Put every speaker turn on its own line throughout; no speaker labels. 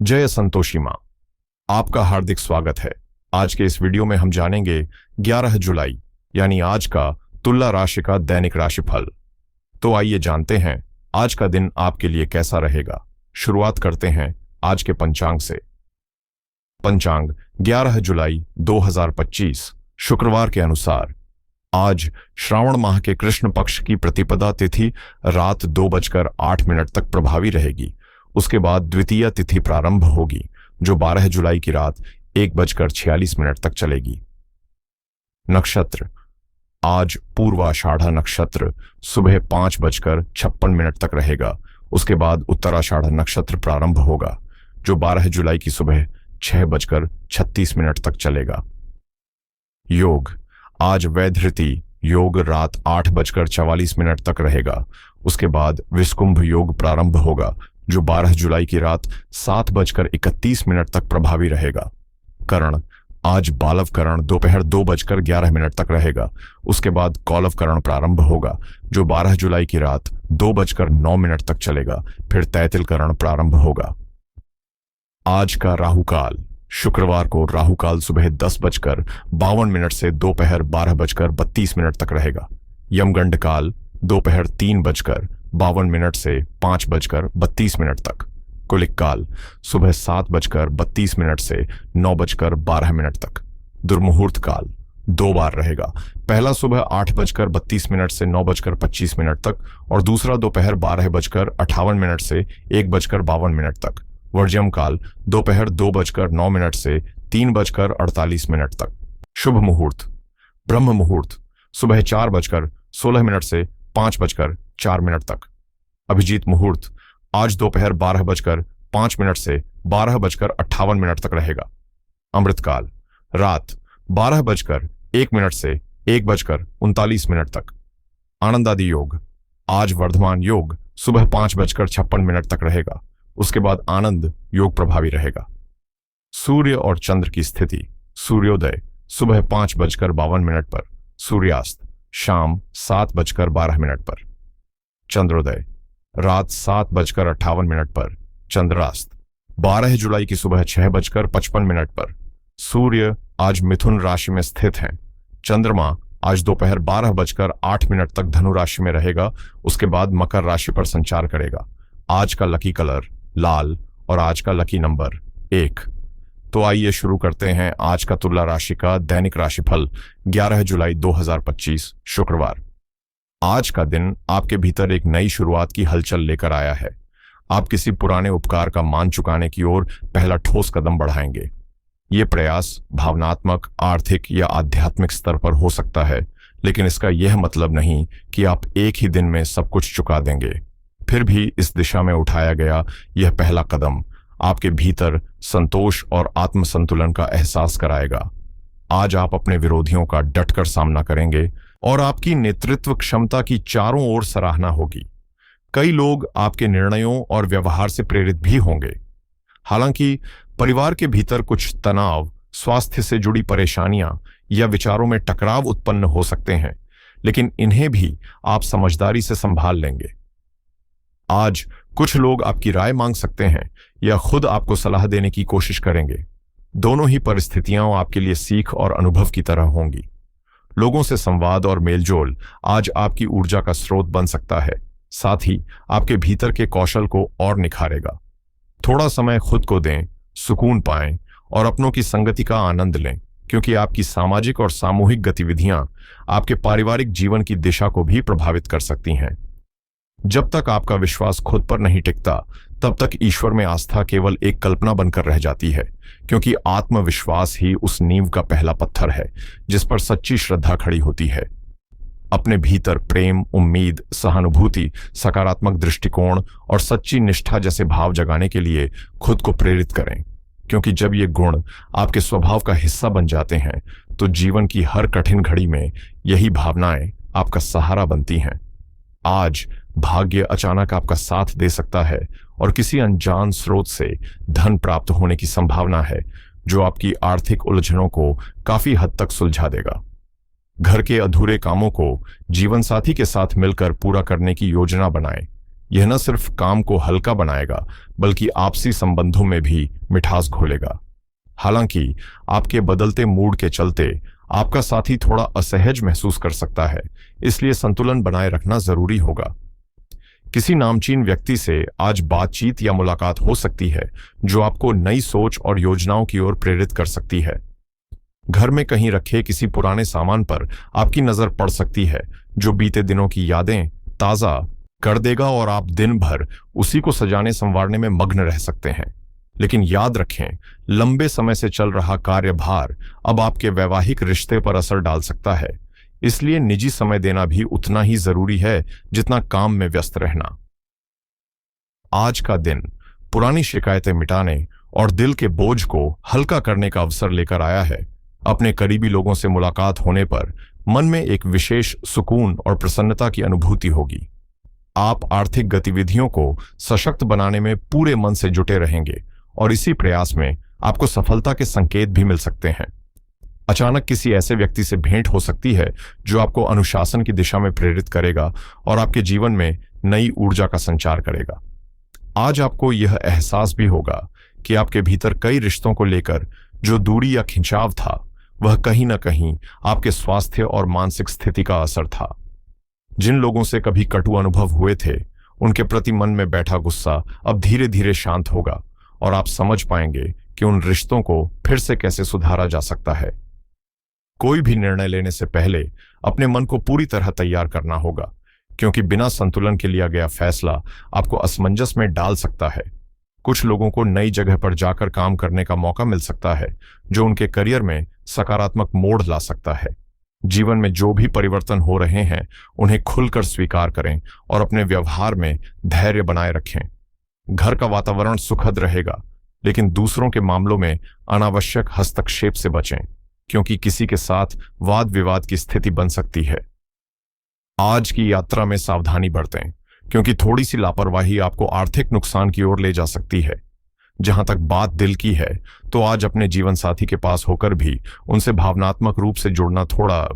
जय संतोषी माँ, आपका हार्दिक स्वागत है। आज के इस वीडियो में हम जानेंगे 11 जुलाई यानी आज का तुला राशि का दैनिक राशिफल। तो आइए जानते हैं आज का दिन आपके लिए कैसा रहेगा। शुरुआत करते हैं आज के पंचांग से। पंचांग 11 जुलाई 2025 शुक्रवार के अनुसार आज श्रावण माह के कृष्ण पक्ष की प्रतिपदा तिथि रात 2:08 तक प्रभावी रहेगी। उसके बाद द्वितीय तिथि प्रारंभ होगी जो 12 जुलाई की रात 1:46 तक चलेगी। नक्षत्र आज पूर्वाषाढ़ा नक्षत्र सुबह 5:56 तक रहेगा। उसके बाद उत्तराषाढ़ा नक्षत्र प्रारंभ होगा जो 12 जुलाई की सुबह 6:36 तक चलेगा। योग आज वैधृति योग रात 8:44 तक रहेगा। उसके बाद विस्कुंभ योग प्रारंभ होगा जो 12 जुलाई की रात 7:31 तक प्रभावी रहेगा। करण आज बालव करण दोपहर 2:11 तक रहेगा। उसके बाद कौलव करण प्रारंभ होगा जो 12 जुलाई की रात 2:09 तक चलेगा। फिर तैतिल करण प्रारंभ होगा। आज का राहुकाल शुक्रवार को राहुकाल सुबह 10:52 से दोपहर 12:32 तक रहेगा। यमगंड काल दोपहर 3:52 से 5:32 तक। कुलिक काल सुबह 7:32 से 9:12 तक। दुर्मुहूर्त काल 2 बार रहेगा। पहला सुबह 8:32 से 9:25 तक और दूसरा दोपहर 12:58 से 1:52 तक। वर्ज्यम काल दोपहर 2:09 से 3:48 तक। शुभ मुहूर्त ब्रह्म मुहूर्त सुबह 4:16 से 5:04 तक। अभिजीत मुहूर्त आज दोपहर 12:05 से 12:58 तक रहेगा। अमृतकाल रात 12:01 से 1:39 तक। आनंदादि योग आज वर्धमान योग सुबह 5:56 तक रहेगा। उसके बाद आनंद योग प्रभावी रहेगा। सूर्य और चंद्र की स्थिति सूर्योदय सुबह 5:52 पर, सूर्यास्त शाम 7:12 पर। चंद्रोदय रात 7:58 पर, चंद्रास्त 12 जुलाई की सुबह 6:55 पर। सूर्य आज मिथुन राशि में स्थित हैं। चंद्रमा आज दोपहर 12:08 तक धनु राशि में रहेगा। उसके बाद मकर राशि पर संचार करेगा। आज का लकी कलर लाल और आज का लकी नंबर 1। तो आइए शुरू करते हैं आज का तुला राशि का दैनिक राशिफल 11 जुलाई 2025 शुक्रवार। आज का दिन आपके भीतर एक नई शुरुआत की हलचल लेकर आया है। आप किसी पुराने उपकार का मान चुकाने की ओर पहला ठोस कदम बढ़ाएंगे। ये प्रयास भावनात्मक, आर्थिक या आध्यात्मिक स्तर पर हो सकता है, लेकिन इसका यह मतलब नहीं कि आप एक ही दिन में सब कुछ चुका देंगे। फिर भी इस दिशा में उठाया गया यह पहला कदम आपके भीतर संतोष और आत्मसंतुलन का एहसास कराएगा। आज आप अपने विरोधियों का डटकर सामना करेंगे और आपकी नेतृत्व क्षमता की चारों ओर सराहना होगी। कई लोग आपके निर्णयों और व्यवहार से प्रेरित भी होंगे। हालांकि परिवार के भीतर कुछ तनाव, स्वास्थ्य से जुड़ी परेशानियां या विचारों में टकराव उत्पन्न हो सकते हैं, लेकिन इन्हें भी आप समझदारी से संभाल लेंगे। आज कुछ लोग आपकी राय मांग सकते हैं या खुद आपको सलाह देने की कोशिश करेंगे। दोनों ही परिस्थितियां आपके लिए सीख और अनुभव की तरह होंगी। लोगों से संवाद और मेलजोल आज आपकी ऊर्जा का स्रोत बन सकता है, साथ ही आपके भीतर के कौशल को और निखारेगा। थोड़ा समय खुद को दें, सुकून पाएं और अपनों की संगति का आनंद लें, क्योंकि आपकी सामाजिक और सामूहिक गतिविधियां आपके पारिवारिक जीवन की दिशा को भी प्रभावित कर सकती हैं। जब तक आपका विश्वास खुद पर नहीं टिकता, तब तक ईश्वर में आस्था केवल एक कल्पना बनकर रह जाती है, क्योंकि आत्मविश्वास ही उस नींव का पहला पत्थर है जिस पर सच्ची श्रद्धा खड़ी होती है। अपने भीतर प्रेम, उम्मीद, सहानुभूति, सकारात्मक दृष्टिकोण और सच्ची निष्ठा जैसे भाव जगाने के लिए खुद को प्रेरित करें, क्योंकि जब ये गुण आपके स्वभाव का हिस्सा बन जाते हैं तो जीवन की हर कठिन घड़ी में यही भावनाएं आपका सहारा बनती हैं। आज भाग्य अचानक आपका साथ दे सकता है और किसी अनजान स्रोत से धन प्राप्त होने की संभावना है जो आपकी आर्थिक उलझनों को काफी हद तक सुलझा देगा। घर के अधूरे कामों को जीवनसाथी के साथ मिलकर पूरा करने की योजना बनाएं, यह न सिर्फ काम को हल्का बनाएगा बल्कि आपसी संबंधों में भी मिठास घोलेगा। हालांकि आपके बदलते मूड के चलते आपका साथी थोड़ा असहज महसूस कर सकता है, इसलिए संतुलन बनाए रखना जरूरी होगा। किसी नामचीन व्यक्ति से आज बातचीत या मुलाकात हो सकती है जो आपको नई सोच और योजनाओं की ओर प्रेरित कर सकती है। घर में कहीं रखे किसी पुराने सामान पर आपकी नजर पड़ सकती है जो बीते दिनों की यादें ताजा कर देगा और आप दिन भर उसी को सजाने संवारने में मग्न रह सकते हैं। लेकिन याद रखें, लंबे समय से चल रहा कार्यभार अब आपके वैवाहिक रिश्ते पर असर डाल सकता है, इसलिए निजी समय देना भी उतना ही जरूरी है जितना काम में व्यस्त रहना। आज का दिन पुरानी शिकायतें मिटाने और दिल के बोझ को हल्का करने का अवसर लेकर आया है। अपने करीबी लोगों से मुलाकात होने पर मन में एक विशेष सुकून और प्रसन्नता की अनुभूति होगी। आप आर्थिक गतिविधियों को सशक्त बनाने में पूरे मन से जुटे रहेंगे और इसी प्रयास में आपको सफलता के संकेत भी मिल सकते हैं। अचानक किसी ऐसे व्यक्ति से भेंट हो सकती है जो आपको अनुशासन की दिशा में प्रेरित करेगा और आपके जीवन में नई ऊर्जा का संचार करेगा। आज आपको यह एहसास भी होगा कि आपके भीतर कई रिश्तों को लेकर जो दूरी या खिंचाव था, वह कहीं ना कहीं आपके स्वास्थ्य और मानसिक स्थिति का असर था। जिन लोगों से कभी कटु अनुभव हुए थे, उनके प्रति मन में बैठा गुस्सा अब धीरे धीरे शांत होगा और आप समझ पाएंगे कि उन रिश्तों को फिर से कैसे सुधारा जा सकता है। कोई भी निर्णय लेने से पहले अपने मन को पूरी तरह तैयार करना होगा, क्योंकि बिना संतुलन के लिया गया फैसला आपको असमंजस में डाल सकता है। कुछ लोगों को नई जगह पर जाकर काम करने का मौका मिल सकता है जो उनके करियर में सकारात्मक मोड़ ला सकता है। जीवन में जो भी परिवर्तन हो रहे हैं उन्हें खुलकर स्वीकार करें और अपने व्यवहार में धैर्य बनाए रखें। घर का वातावरण सुखद रहेगा, लेकिन दूसरों के मामलों में अनावश्यक हस्तक्षेप से बचें, क्योंकि किसी के साथ वाद विवाद की स्थिति बन सकती है। आज की यात्रा में सावधानी बरतें, क्योंकि थोड़ी सी लापरवाही आपको आर्थिक नुकसान की ओर ले जा सकती है। जहां तक बात दिल की है, तो आज अपने जीवन साथी के पास होकर भी उनसे भावनात्मक रूप से जुड़ना थोड़ा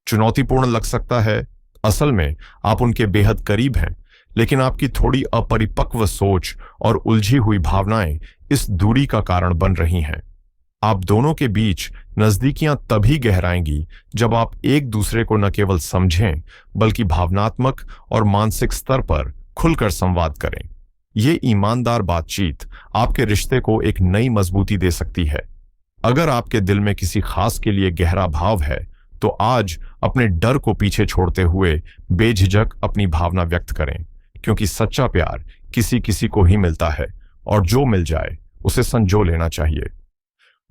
चुनौतीपूर्ण लग सकता है। असल में आप उनके बेहद करीब हैं, लेकिन आपकी थोड़ी अपरिपक्व सोच और उलझी हुई भावनाएं इस दूरी का कारण बन रही हैं। आप दोनों के बीच नजदीकियां तभी गहराएंगी जब आप एक दूसरे को न केवल समझें बल्कि भावनात्मक और मानसिक स्तर पर खुलकर संवाद करें। ये ईमानदार बातचीत आपके रिश्ते को एक नई मजबूती दे सकती है। अगर आपके दिल में किसी खास के लिए गहरा भाव है, तो आज अपने डर को पीछे छोड़ते हुए बेझिझक अपनी भावना व्यक्त करें, क्योंकि सच्चा प्यार किसी किसी को ही मिलता है और जो मिल जाए उसे संजो लेना चाहिए।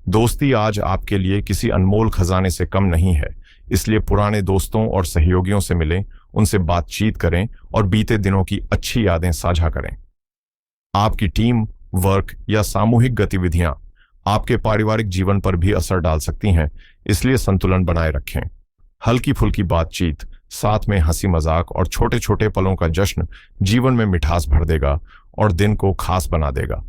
दोस्ती आज आपके लिए किसी अनमोल खजाने से कम नहीं है, इसलिए पुराने दोस्तों और सहयोगियों से मिलें, उनसे बातचीत करें और बीते दिनों की अच्छी यादें साझा करें। आपकी टीम वर्क या सामूहिक गतिविधियां आपके पारिवारिक जीवन पर भी असर डाल सकती हैं, इसलिए संतुलन बनाए रखें। हल्की फुल्की बातचीत, साथ में हंसी मजाक और छोटे छोटे पलों का जश्न जीवन में मिठास भर देगा और दिन को खास बना देगा।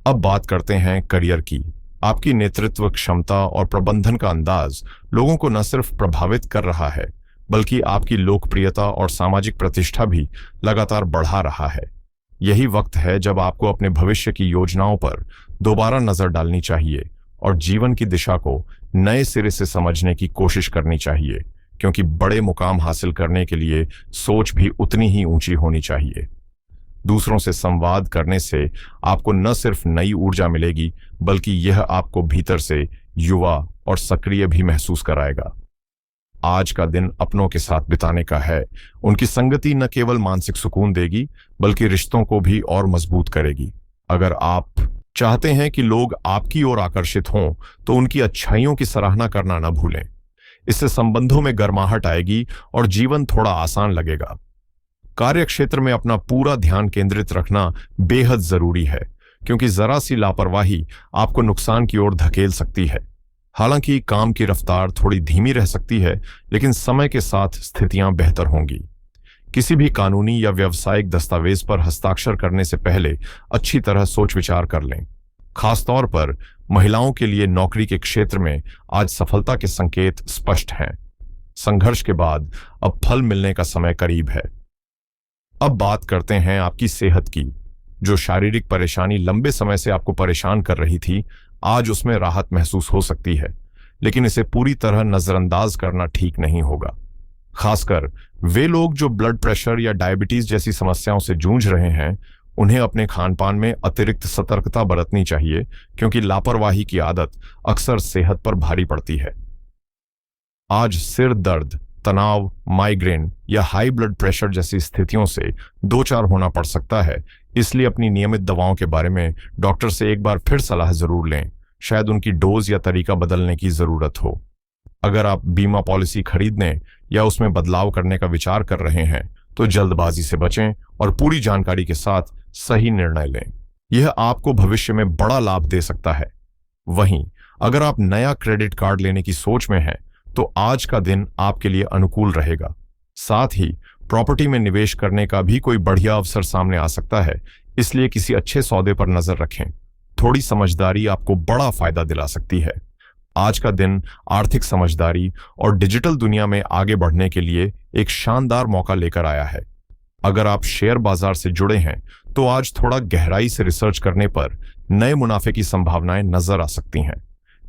अब बात करते हैं करियर की। आपकी नेतृत्व क्षमता और प्रबंधन का अंदाज लोगों को न सिर्फ प्रभावित कर रहा है, बल्कि आपकी लोकप्रियता और सामाजिक प्रतिष्ठा भी लगातार बढ़ा रहा है। यही वक्त है जब आपको अपने भविष्य की योजनाओं पर दोबारा नजर डालनी चाहिए और जीवन की दिशा को नए सिरे से समझने की कोशिश करनी चाहिए, क्योंकि बड़े मुकाम हासिल करने के लिए सोच भी उतनी ही ऊंची होनी चाहिए। दूसरों से संवाद करने से आपको न सिर्फ नई ऊर्जा मिलेगी, बल्कि यह आपको भीतर से युवा और सक्रिय भी महसूस कराएगा। आज का दिन अपनों के साथ बिताने का है। उनकी संगति न केवल मानसिक सुकून देगी, बल्कि रिश्तों को भी और मजबूत करेगी। अगर आप चाहते हैं कि लोग आपकी ओर आकर्षित हों, तो उनकी अच्छाइयों की सराहना करना न भूलें। इससे संबंधों में गर्माहट आएगी और जीवन थोड़ा आसान लगेगा। कार्य क्षेत्र में अपना पूरा ध्यान केंद्रित रखना बेहद जरूरी है, क्योंकि जरा सी लापरवाही आपको नुकसान की ओर धकेल सकती है। हालांकि काम की रफ्तार थोड़ी धीमी रह सकती है, लेकिन समय के साथ स्थितियां बेहतर होंगी। किसी भी कानूनी या व्यावसायिक दस्तावेज पर हस्ताक्षर करने से पहले अच्छी तरह सोच विचार कर लें। खासतौर पर महिलाओं के लिए नौकरी के क्षेत्र में आज सफलता के संकेत स्पष्ट हैं। संघर्ष के बाद अब फल मिलने का समय करीब है। अब बात करते हैं आपकी सेहत की। जो शारीरिक परेशानी लंबे समय से आपको परेशान कर रही थी, आज उसमें राहत महसूस हो सकती है, लेकिन इसे पूरी तरह नजरअंदाज करना ठीक नहीं होगा। खासकर वे लोग जो ब्लड प्रेशर या डायबिटीज जैसी समस्याओं से जूझ रहे हैं, उन्हें अपने खानपान में अतिरिक्त सतर्कता बरतनी चाहिए, क्योंकि लापरवाही की आदत अक्सर सेहत पर भारी पड़ती है। आज सिर दर्द, तनाव, माइग्रेन या हाई ब्लड प्रेशर जैसी स्थितियों से दो चार होना पड़ सकता है, इसलिए अपनी नियमित दवाओं के बारे में डॉक्टर से एक बार फिर सलाह जरूर लें। शायद उनकी डोज या तरीका बदलने की जरूरत हो। अगर आप बीमा पॉलिसी खरीदने या उसमें बदलाव करने का विचार कर रहे हैं, तो जल्दबाजी से बचें और पूरी जानकारी के साथ सही निर्णय लें। यह आपको भविष्य में बड़ा लाभ दे सकता है। वहीं अगर आप नया क्रेडिट कार्ड लेने की सोच में हैं, तो आज का दिन आपके लिए अनुकूल रहेगा। साथ ही प्रॉपर्टी में निवेश करने का भी कोई बढ़िया अवसर सामने आ सकता है, इसलिए किसी अच्छे सौदे पर नजर रखें। थोड़ी समझदारी आपको बड़ा फायदा दिला सकती है। आज का दिन आर्थिक समझदारी और डिजिटल दुनिया में आगे बढ़ने के लिए एक शानदार मौका लेकर आया है। अगर आप शेयर बाजार से जुड़े हैं, तो आज थोड़ा गहराई से रिसर्च करने पर नए मुनाफे की संभावनाएं नजर आ सकती हैं।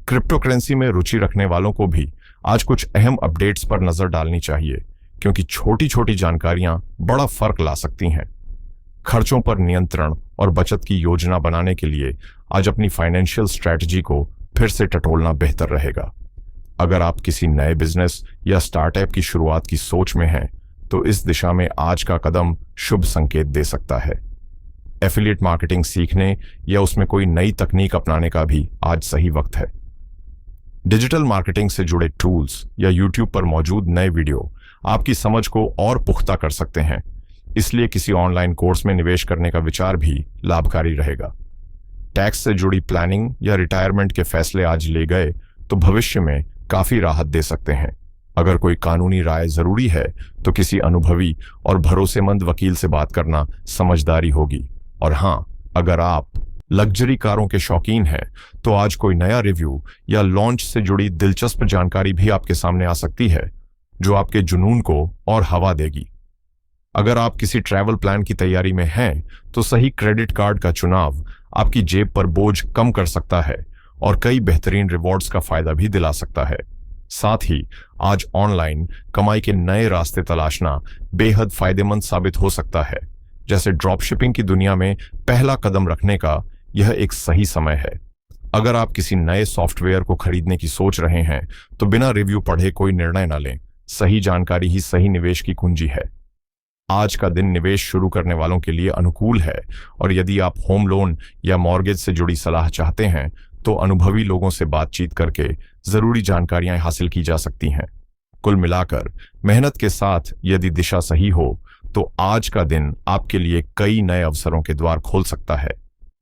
क्रिप्टो करेंसी में रुचि रखने वालों को भी आज कुछ अहम अपडेट्स पर नजर डालनी चाहिए, क्योंकि छोटी छोटी जानकारियां बड़ा फर्क ला सकती हैं। खर्चों पर नियंत्रण और बचत की योजना बनाने के लिए आज अपनी फाइनेंशियल स्ट्रैटेजी को फिर से टटोलना बेहतर रहेगा। अगर आप किसी नए बिजनेस या स्टार्टअप की शुरुआत की सोच में हैं, तो इस दिशा में आज का कदम शुभ संकेत दे सकता है। एफिलिएट मार्केटिंग सीखने या उसमें कोई नई तकनीक अपनाने का भी आज सही वक्त है। डिजिटल मार्केटिंग से जुड़े टूल्स या यूट्यूब पर मौजूद नए वीडियो आपकी समझ को और पुख्ता कर सकते हैं, इसलिए किसी ऑनलाइन कोर्स में निवेश करने का विचार भी लाभकारी रहेगा। टैक्स से जुड़ी प्लानिंग या रिटायरमेंट के फैसले आज ले गए तो भविष्य में काफी राहत दे सकते हैं। अगर कोई कानूनी राय जरूरी है, तो किसी अनुभवी और भरोसेमंद वकील से बात करना समझदारी होगी। और हाँ, अगर आप लग्जरी कारों के शौकीन हैं, तो आज कोई नया रिव्यू या लॉन्च से जुड़ी दिलचस्प जानकारी भी आपके सामने आ सकती है, जो आपके जुनून को और हवा देगी। अगर आप किसी ट्रैवल प्लान की तैयारी में हैं, तो सही क्रेडिट कार्ड का चुनाव आपकी जेब पर बोझ कम कर सकता है और कई बेहतरीन रिवॉर्ड्स का फायदा भी दिला सकता है। साथ ही आज ऑनलाइन कमाई के नए रास्ते तलाशना बेहद फायदेमंद साबित हो सकता है। जैसे ड्रॉप शिपिंग की दुनिया में पहला कदम रखने का यह एक सही समय है। अगर आप किसी नए सॉफ्टवेयर को खरीदने की सोच रहे हैं, तो बिना रिव्यू पढ़े कोई निर्णय न लें। सही जानकारी ही सही निवेश की कुंजी है। आज का दिन निवेश शुरू करने वालों के लिए अनुकूल है, और यदि आप होम लोन या मॉर्गेज से जुड़ी सलाह चाहते हैं, तो अनुभवी लोगों से बातचीत करके जरूरी जानकारियां हासिल की जा सकती हैं। कुल मिलाकर मेहनत के साथ यदि दिशा सही हो, तो आज का दिन आपके लिए कई नए अवसरों के द्वार खोल सकता है।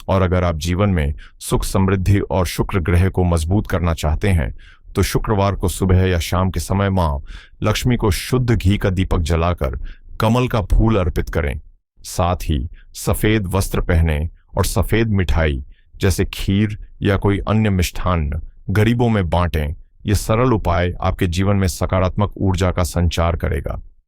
और अगर आप जीवन में सुख, समृद्धि और शुक्र ग्रह को मजबूत करना चाहते हैं, तो शुक्रवार को सुबह या शाम के समय मां लक्ष्मी को शुद्ध घी का दीपक जलाकर कमल का फूल अर्पित करें। साथ ही सफेद वस्त्र पहने और सफेद मिठाई जैसे खीर या कोई अन्य मिष्ठान्न गरीबों में बांटें। ये सरल उपाय आपके जीवन में सकारात्मक ऊर्जा का संचार करेगा।